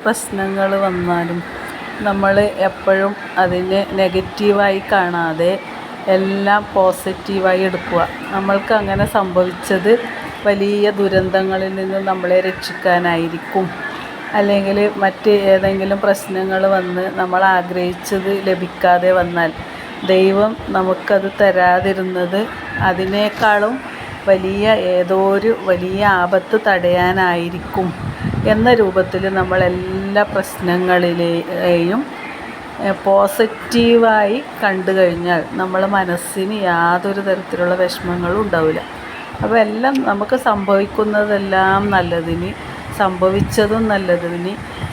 പ്രശ്നങ്ങൾ വന്നാലും നമ്മൾ എപ്പോഴും അതിനെ നെഗറ്റീവായി കാണാതെ എല്ലാം പോസിറ്റീവായി എടുക്കുക. നമ്മൾക്ക് അങ്ങനെ സംഭവിച്ചത് വലിയ ദുരന്തങ്ങളിൽ നിന്ന് നമ്മളെ രക്ഷിക്കാനായിരിക്കും, അല്ലെങ്കിൽ മറ്റ് ഏതെങ്കിലും പ്രശ്നങ്ങൾ വന്ന് നമ്മൾ ആഗ്രഹിച്ചത് ലഭിക്കാതെ വന്നാൽ ദൈവം നമുക്കത് തരാതിരുന്നത് അതിനേക്കാളും വലിയ ഏതോ ഒരു വലിയ ആപത്ത് തടയാനായിരിക്കും എന്ന രൂപത്തിൽ നമ്മളെല്ലാ പ്രശ്നങ്ങളിലെയും പോസിറ്റീവായി കണ്ടു കഴിഞ്ഞാൽ നമ്മളെ മനസ്സിന് യാതൊരു തരത്തിലുള്ള വിഷമങ്ങളും ഉണ്ടാവില്ല. അപ്പോൾ എല്ലാം നമുക്ക് സംഭവിക്കുന്നതെല്ലാം നല്ലതിന്, സംഭവിച്ചതും നല്ലതിന്,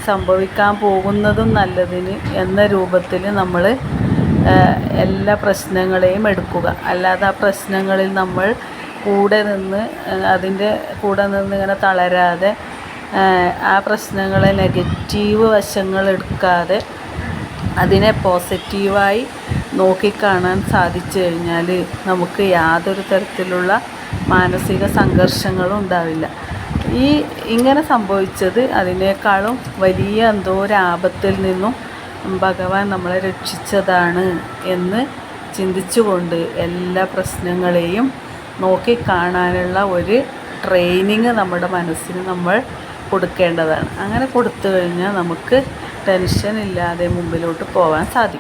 സംഭവിക്കാൻ പോകുന്നതും നല്ലതിന് എന്ന രൂപത്തിൽ നമ്മൾ എല്ലാ പ്രശ്നങ്ങളെയും എടുക്കുക. അല്ലാതെ ആ പ്രശ്നങ്ങളിൽ നമ്മൾ അതിൻ്റെ കൂടെ നിന്ന് ഇങ്ങനെ തളരാതെ ആ പ്രശ്നങ്ങളെ നെഗറ്റീവ് വശങ്ങൾ എടുക്കാതെ അതിനെ പോസിറ്റീവായി നോക്കിക്കാണാൻ സാധിച്ചു കഴിഞ്ഞാൽ നമുക്ക് യാതൊരു തരത്തിലുള്ള മാനസിക സംഘർഷങ്ങളും ഉണ്ടാവില്ല. ഇങ്ങനെ സംഭവിച്ചത് അതിനേക്കാളും വലിയ എന്തോ ഒരു ആപത്തിൽ നിന്നും ഭഗവാൻ നമ്മളെ രക്ഷിച്ചതാണ് എന്ന് ചിന്തിച്ചുകൊണ്ട് എല്ലാ പ്രശ്നങ്ങളെയും നോക്കിക്കാണാനുള്ള ഒരു ട്രെയിനിങ് നമ്മുടെ മനസ്സിന് നമ്മൾ കൊടുക്കേണ്ടതാണ്. അങ്ങനെ കൊടുത്തു കഴിഞ്ഞാൽ നമുക്ക് ടെൻഷൻ ഇല്ലാതെ മുമ്പിലോട്ട് പോകാൻ സാധിക്കും.